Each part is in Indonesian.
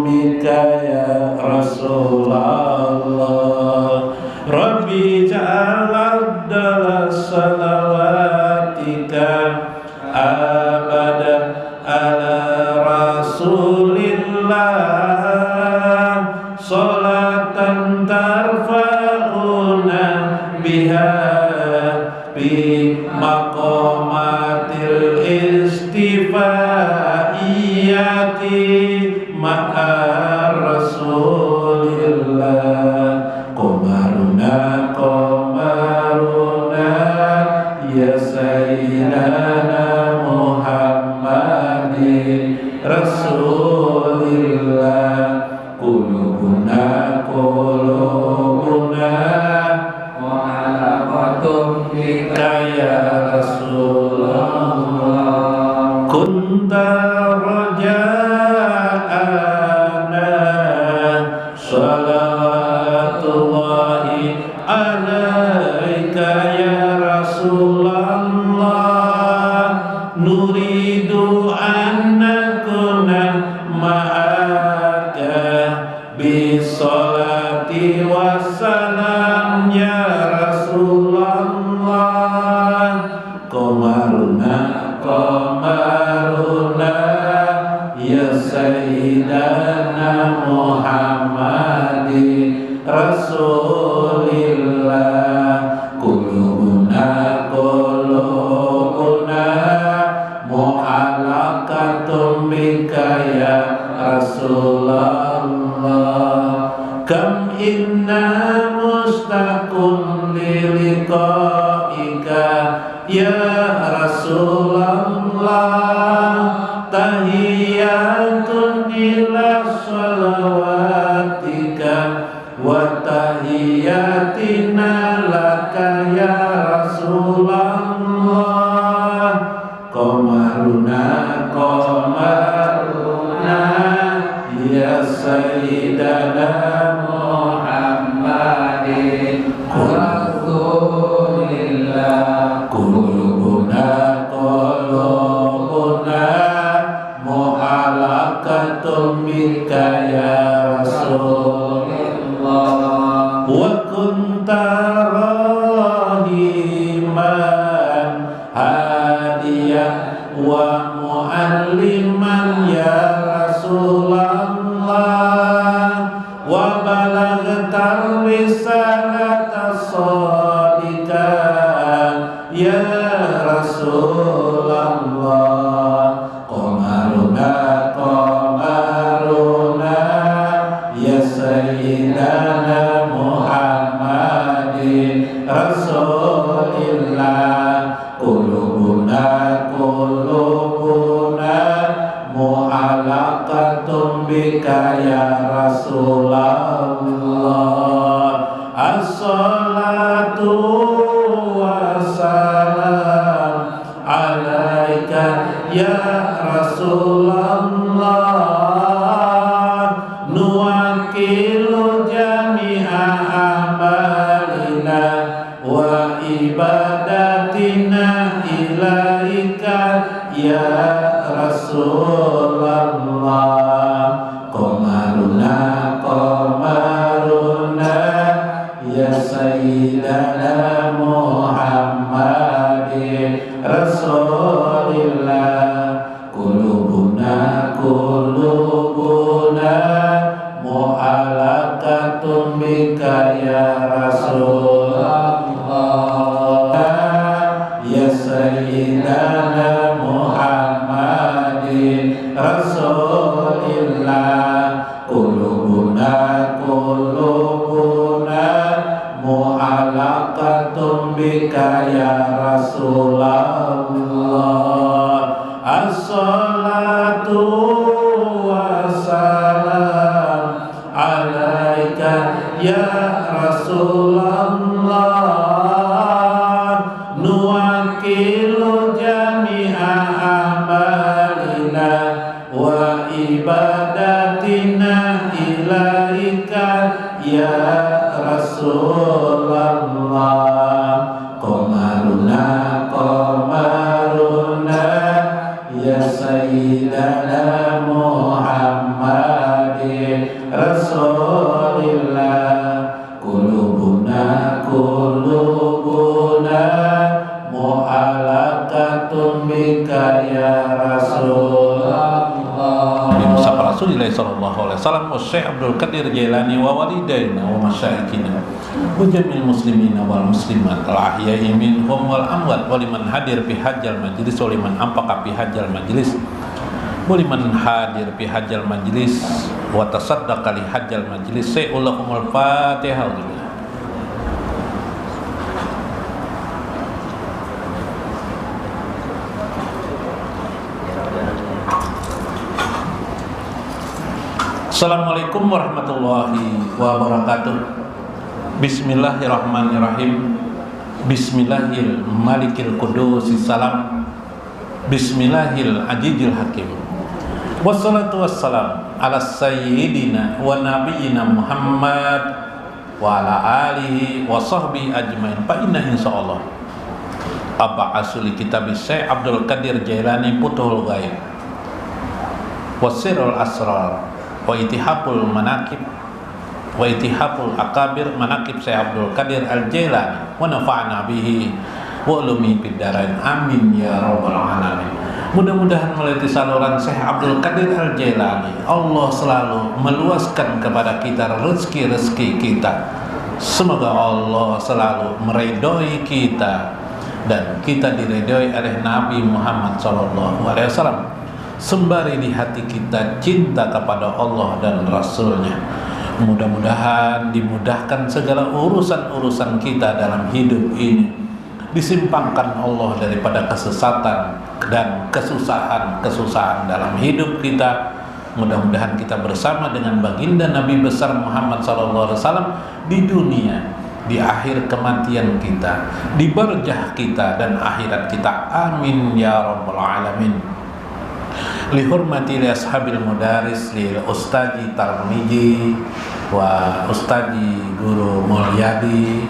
bika ya Rasulullah. Rabbi ja'al dalas salawatika abada ala Rasulillah, salatan tarfa'una biha bi maqamatil istifaiyati ma'a Rasulillah. Qamaruna qamaruna ya sayyidana Muhammadin Rasulillah. Qulubuna qulubuna mu'alaqatum bika ya Rasulullah. Kunta raja'ana salawatullahi alaika ya Rasulullah. Nuridu an nakuna ma'aka bisolati wassalam ya Rasulullah. Qamaruna qamaruna ya sayyidana Muhammadin Rasulillah. Qulubuna qulubuna mu'alaqatum bika ya Rasulullah. Kam inna mustaqun liliqaika ya Rasulullah. Tahiyatun ila salawatika wa tahiyatina laka ya Rasulullah. Qamaruna qamaruna ya sayyidana Muhammadin Rasulillah. Qulubuna qulubuna mu'alaqatum bika ya Rasulullah. Wa kunta rahiman hadiyan wa mu'alliman ya Rasulullah. Wa balagta risalata shadiqan ya Rasulullah. Qamaruna qamaruna ya sayyidana Muhammadin Rasulillah. Qulubuna qulubuna mu'alaqatum bika ya Rasulullah. As-salatu wassalam alaika ya Rasulullah. Nuwakilu jami'a amalina wa ibadatina ilaika ya Rasulullah. Qamaruna qamaruna ya sayyidana Muhammadin Rasulillah. Qulubuna qulubuna mu'alaqatum bika ya Rasulullah. Ya sayyidana Muhammadin Rasulillah. Qulubuna qulubuna mu'alaqatum bika ya Rasulullah. As-salatu wassalam alaika ya Rasulullah. Nuwakilu jami'a amalina wa ibadatina ilaika ya Rasulullah. Qamaruna qamaruna ya sayyidana Muhammad Rasulillah sallallahu alaihi wasallam wa Syekh Abdul Qadir Jailani wa walidaina wa masyayikhina wa jamil muslimina wal muslimat al-ahya'i minhum wal amwat wa liman hadir fi hajjal majlis wa liman anfaqa fi hajjal majlis wa liman hadir fi hajjal majlis wa tasaddaqa li hajjal majlis. Sa'ulahumul Fatihah. Assalamualaikum warahmatullahi wabarakatuh. Bismillahirrahmanirrahim. Bismillahil malikil qudusis salam. Bismillahil ajijil hakim. Wassalatu wassalam ala sayyidina wa nabiyyina Muhammad wa ala alihi wa sahbihi ajmain. Fa inna insyaallah Aba asuli kitab Syekh Abdul Qadir Jailani Futhul Ghaib Wasirul Asrar wa itihapul manakib wa itihapul akabir manakib Syekh Abdul Qadir Al-Jailani wa nafa'na bihi wa ulumi fid darain amin ya rabbal alamin. Mudah-mudahan melalui saluran Syekh Abdul Qadir Al-Jailani Allah selalu meluaskan kepada kita rezeki-rezeki kita. Semoga Allah selalu meridhoi kita dan kita diridhoi oleh Nabi Muhammad SAW. Sembari di hati kita cinta kepada Allah dan Rasulnya. Mudah-mudahan dimudahkan segala urusan-urusan kita dalam hidup ini. Disimpangkan Allah daripada kesesatan dan kesusahan-kesusahan dalam hidup kita. Mudah-mudahan kita bersama dengan baginda Nabi besar Muhammad SAW di dunia, di akhir kematian kita, di barzah kita dan akhirat kita. Amin ya rabbal alamin. Li hurmati li ashabil mudaris li ustadi Tarmiji wa ustadi Guru Mulyadi.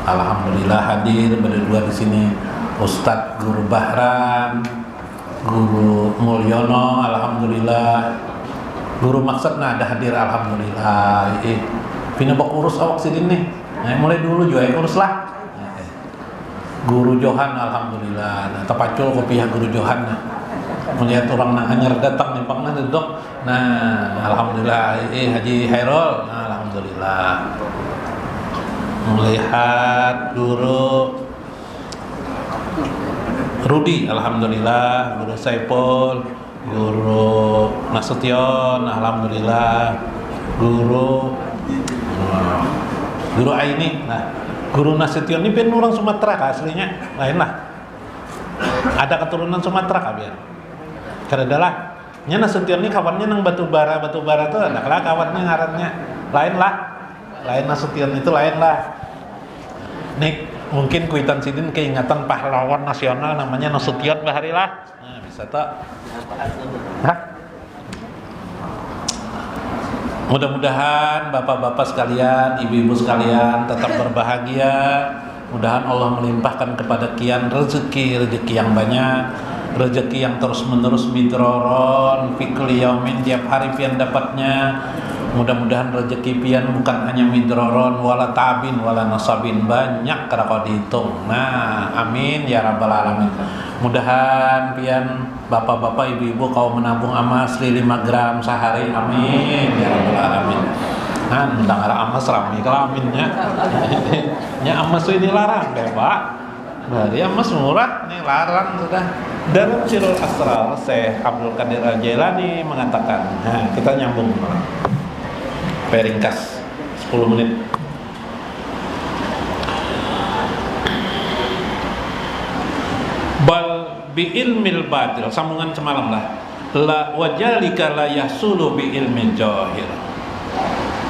Alhamdulillah hadir berdua di sini Ustadz Guru Bahran, Guru Mulyono, alhamdulillah. Guru Maksudna ada hadir, alhamdulillah. Pina bak urus awak sidin nih. Mulai dulu juga urus lah. Guru Johan, alhamdulillah. Nah, tapacul kopiah Guru Johan. Melihat orang nak hanyar datang nih pangna dok. Nah, alhamdulillah. Haji Hairul, nah, alhamdulillah. Melihat Guru Rudi, alhamdulillah. Guru Saipul, Guru Nasution, alhamdulillah. Guru Aini. Nah, Guru Nasution ini pun orang Sumatera kah aslinya? Lain lah. Ada keturunan Sumatera kah biar? Karena adalah nya Nasution ini kawannya nang batu bara tuh ada lah kawannya ngarannya lain lah. Lain Nasution itu lain lah. Nih mungkin kuitan sidin keingatan pahlawan nasional namanya Nasution bahari lah. Nah, bisa tak? Hah? Mudah-mudahan bapak-bapak sekalian, ibu-ibu sekalian tetap berbahagia. Mudahan Allah melimpahkan kepada kian rezeki yang banyak, rezeki yang terus-menerus midroron fikli yaumin, tiap hari pian dapatnya. Mudah-mudahan rezeki pian bukan hanya midroron wala tabin wala nasabin, banyak kira kau dihitung. Nah, amin ya rabbal alamin. Mudahan pian bapak-bapak ibu-ibu kau menabung emas 5 gram sehari, amin ya rabbal alamin. Nah, tentang arah emas rame kelaminnya. Nya emas itu dilarang deh, Pak. Dari emas murah nih larang sudah. Dalam Sirul Asrar Syekh Abdul Qadir Al-Jailani mengatakan. Nah, kita nyambung. Peringkas 10 menit. Bal bi ilmil batil, sambungan semalam lah. La wajalika la yahsulu bi ilmi jahil.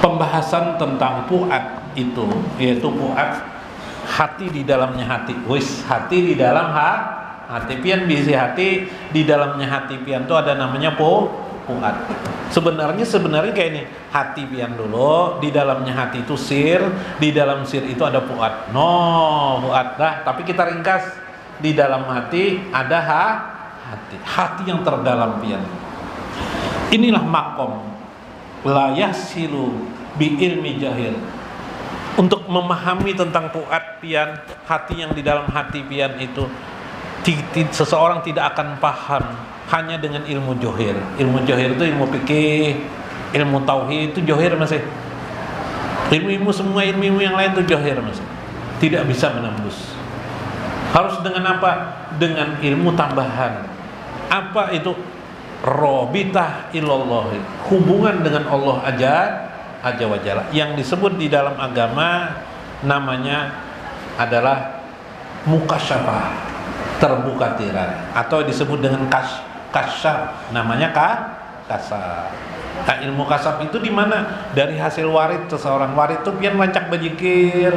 Pembahasan tentang puat itu, yaitu puat hati di dalamnya hati. Wis, hati di dalam hati pian bisi hati di dalamnya hati pian itu ada namanya puat. Sebenarnya kayak ini, hati pian dulu, di dalamnya hati itu sir, di dalam sir itu ada puat. No, puat dah, tapi kita ringkas. Di dalam hati ada hati yang terdalam pian. Inilah makom la yasilu bi ilmi jahil. Untuk memahami tentang puat pian, hati yang di dalam hati pian itu, seseorang tidak akan paham hanya dengan ilmu johir. Ilmu johir itu ilmu fikih, ilmu tauhid itu johir masih. Ilmu-ilmu semua ilmu yang lain itu johir masih. Tidak bisa menembus. Harus dengan apa? Dengan ilmu tambahan. Apa itu? Robitah ilallah, hubungan dengan Allah aja wajalla, yang disebut di dalam agama namanya adalah mukasyafah, terbuka tirai, atau disebut dengan kasyaf, namanya kasaf. Nah, ilmu kasaf itu di mana? Dari hasil warid seseorang. Warid itu pian lancak bajikir.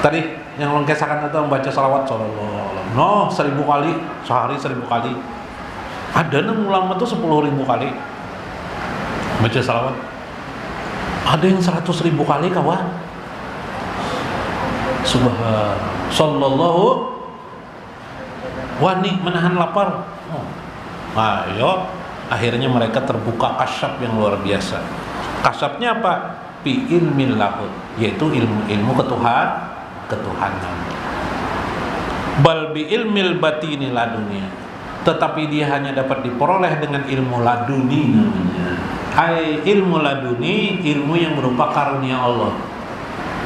Tadi yang orang kesakan itu membaca salawat sallallahu alaihi wasallam 1000 kali sehari, 1000 kali. Ada yang ulama tuh 10.000 kali baca salawat. Ada yang 100.000 kali kawan. Subhan sallallahu wani menahan lapar. Ayo, akhirnya mereka terbuka kasyaf yang luar biasa. Kasyafnya apa? Fi ilmil lahud, yaitu ilmu ketuhanan. Bal bi ilmil batini ladunia, tetapi dia hanya dapat diperoleh dengan ilmu laduni namanya. Ilmu laduni, ilmu yang berupa karunia Allah.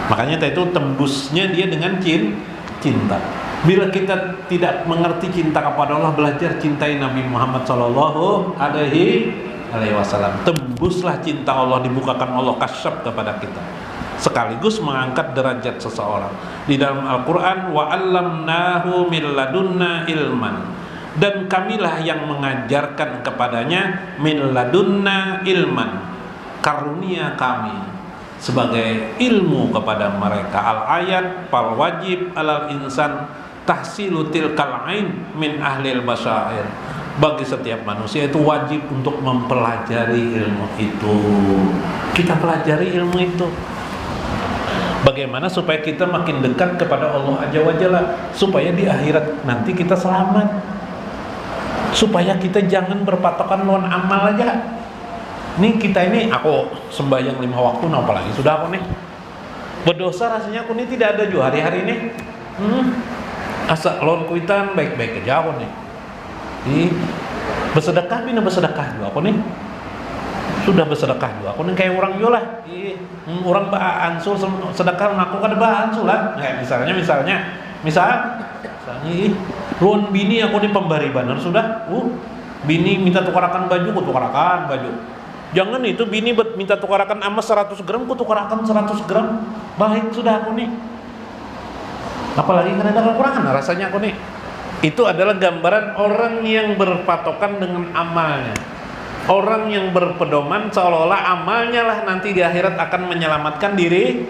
Makanya itu tembusnya dia dengan cinta. Bila kita tidak mengerti cinta kepada Allah, belajar cintai Nabi Muhammad sallallahu alaihi wasallam. Tembuslah cinta Allah, dibukakan Allah kasyaf kepada kita. Sekaligus mengangkat derajat seseorang. Di dalam Al-Qur'an, wa 'allamnahu min ladunna ilman. Dan kamilah yang mengajarkan kepadanya min ladunna ilman, karunia kami sebagai ilmu kepada mereka. Al-ayat fal wajib alal insan tahsilu tilkal ain min ahlil basair. Bagi setiap manusia itu wajib untuk mempelajari ilmu itu. Kita pelajari ilmu itu. Bagaimana supaya kita makin dekat kepada Allah Azza wa Jalla, supaya di akhirat nanti kita selamat. Supaya kita jangan berpatokan lawan amal aja. Nih kita ini, aku sembahyang 5 waktu, nah apalagi sudah aku nih berdosa rasanya, aku nih tidak ada juga hari-hari ini. Asa lawan kuitan baik-baik aja aku nih. Bersedekah bina bersedekah juga aku nih. Sudah bersedekah juga aku nih kayak orang juga lah. Orang ansul sedekah ngaku kada ansul lah. Kayak misalnya ruan bini aku nih pembari banar sudah. Bini minta tukarakan baju, ku tukarakan baju. Jangan itu bini minta tukarakan emas 100 gram, ku tukarakan 100 gram. Baik sudah aku nih. Apalagi karena ada kekurangan rasanya aku nih. Itu adalah gambaran orang yang berpatokan dengan amalnya. Orang yang berpedoman seolah-olah amalnya lah nanti di akhirat akan menyelamatkan diri.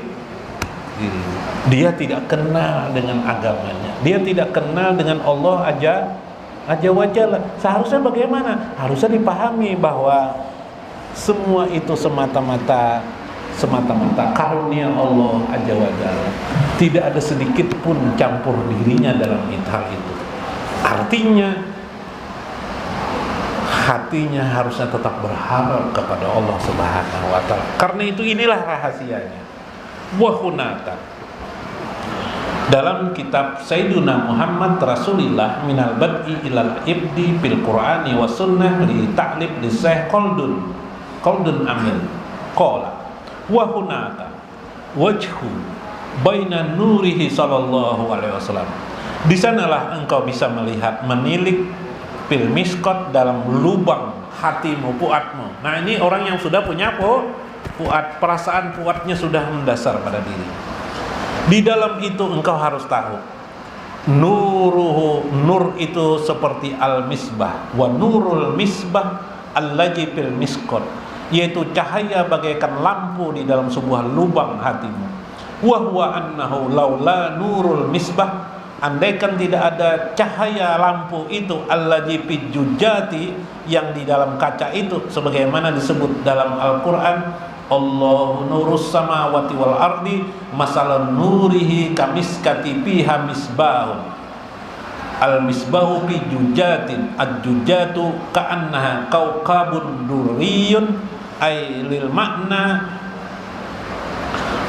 Dia tidak kenal dengan agamanya. Dia tidak kenal dengan Allah Azza wa Jalla. Seharusnya bagaimana? Harusnya dipahami bahwa semua itu semata-mata karunia Allah Azza wa Jalla. Tidak ada sedikit pun campur dirinya dalam hal itu. Artinya hatinya harusnya tetap berharap kepada Allah Subhanahu wa taala. Karena itu inilah rahasianya. Wa hunaka, dalam kitab Sayyiduna Muhammad Rasulillah minal bad'i ilal ibdi bil Qur'ani wa sunnah li ta'lib li Syekh Khaldun Amin qala wa hunaka wajhu baina nurihi sallallahu alaihi wasallam. Di sanalah engkau bisa melihat, menilik fil miskot, dalam lubang hatimu, puatmu. Nah ini orang yang sudah punya puat, perasaan puatnya sudah mendasar pada diri. Di dalam itu engkau harus tahu nuruhu, nur itu seperti al-misbah, wa nurul misbah allazi fil miskot, yaitu cahaya bagaikan lampu di dalam sebuah lubang hatimu. Wa huwa annahu laula nurul misbah, andaikan tidak ada cahaya lampu itu, allazi fijujati, yang di dalam kaca itu, sebagaimana disebut dalam Al-Qur'an, Allahu nurus samawati wal ardi masalan nurihi kamiskati fiha misbahun al misbahu fi jujatin ad-jujatu ka'annaha kaukabun durriyun ay lil makna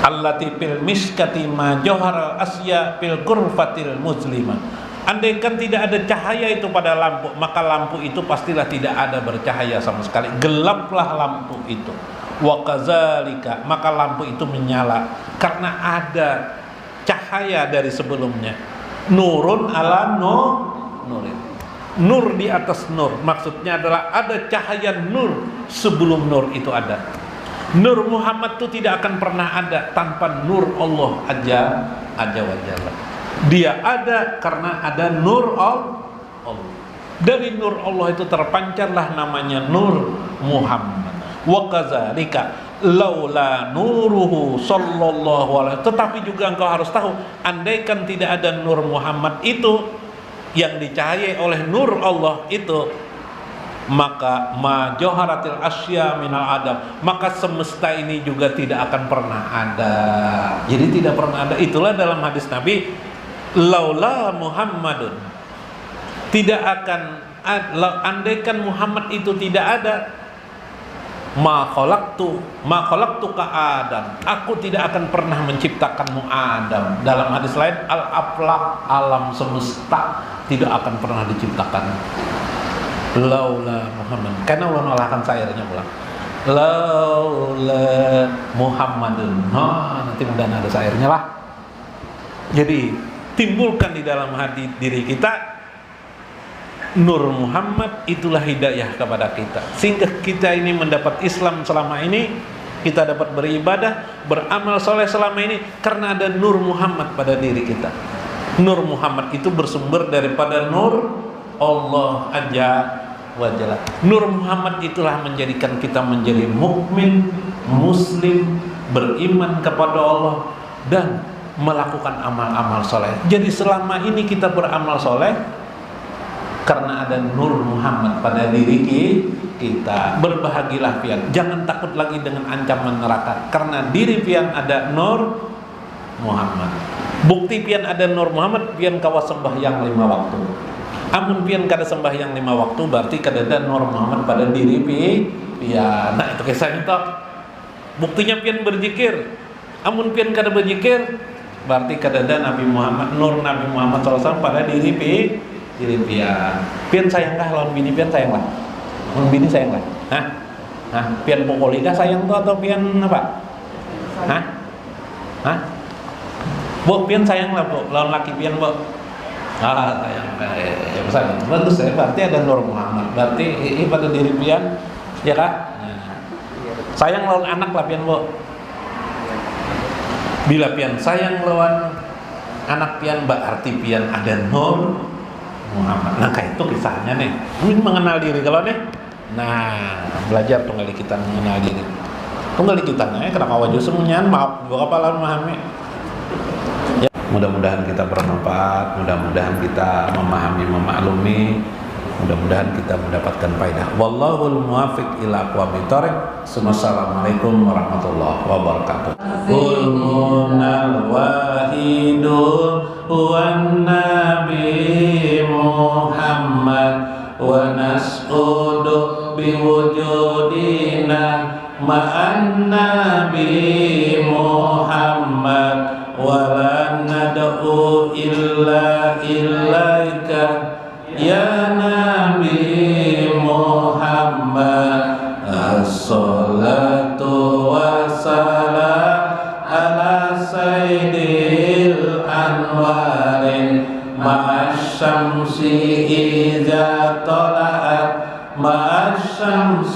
allati fil miskati ma jawhar al asya fil ghurfatil muslimah, Andaikan tidak ada cahaya itu pada lampu, maka lampu itu pastilah tidak ada bercahaya sama sekali. Gelaplah lampu itu. Wa kadzalika, maka lampu itu menyala karena ada cahaya dari sebelumnya. Nurun ala nurin. Nur di atas nur. Maksudnya adalah ada cahaya nur sebelum nur itu ada. Nur Muhammad itu tidak akan pernah ada tanpa nur Allah Azza wa Jalla. Dia ada karena ada nur Allah. Dari nur Allah itu terpancarlah namanya Nur Muhammad. Wa kadzalika laula nuruhu sallallahu alaihi. Tetapi juga engkau harus tahu, andaikan tidak ada Nur Muhammad itu yang dicahayai oleh nur Allah itu, maka ma joharatil asya minal adam, maka semesta ini juga tidak akan pernah ada. Jadi tidak pernah ada. Itulah dalam hadis Nabi, laula Muhammadun, tidak akan andaikan Muhammad itu tidak ada, ma khalaqtu ka Adam, aku tidak akan pernah menciptakanmu Adam. Dalam hadis lain, al aflaq, alam semesta tidak akan pernah diciptakan laula Muhammad. Karena Allah nolakkan syairnya pulang, laula Muhammadun. Nanti mudah ada syairnya lah. Jadi timbulkan di dalam hati diri kita Nur Muhammad, itulah hidayah kepada kita, sehingga kita ini mendapat Islam selama ini, kita dapat beribadah, beramal soleh selama ini karena ada Nur Muhammad pada diri kita. Nur Muhammad itu bersumber daripada Nur Allah Azza wa Jalla. Nur Muhammad itulah menjadikan kita menjadi mukmin, muslim, beriman kepada Allah dan melakukan amal-amal soleh. Jadi selama ini kita beramal soleh karena ada Nur Muhammad pada diri kita. Berbahagialah pian, jangan takut lagi dengan ancaman neraka, karena diri pian ada Nur Muhammad. Bukti pian ada Nur Muhammad, pian kawas sembahyang 5 waktu. Amun pian kada sembahyang 5 waktu, berarti kada ada Nur Muhammad pada diri pian. Nah itu kisah itu. Buktinya pian berzikir. Amun pian kada berzikir, berarti kada ada Nabi Muhammad, Nur Nabi Muhammad SAW pada diri pian sayangkah lawan bini pian sayanglah. Lawan bini sayanglah. Pian pokolika sayang tuh atau pian apa? Bu, pian sayanglah bu, lawan laki pian bu. Sayang. Bagus ya, berarti ada Nur Muhammad. Berarti pada diri pian, ya kah? Sayang lawan anak lah pian bu. Bila pian sayang lawan anak pian, berarti pian ada Nur Muhammad. Nah kayak itu kisahnya nih. Ini mengenal diri kalau nih. Nah belajar tunggali kita mengenal diri. Tunggali kita nih kenapa wajah semuanya maaf gua kapalan memahami. Ya, mudah-mudahan kita bermanfaat, mudah-mudahan kita memahami, memaklumi, mudah-mudahan kita mendapatkan faedah. Wallahul muwaffiq ila aqwamit thoriq. Assalamualaikum warahmatullahi wabarakatuh. Qulmunal wahidun wan nabi Muhammad wa nas'udu biwujudina ma'an nabi Muhammad wa la nad'u illa ilaika ya nabi Muhammad. As-salatu wassalam ala sayyidil anwarin ma'asyamsi iza tala'at ma'asyamsi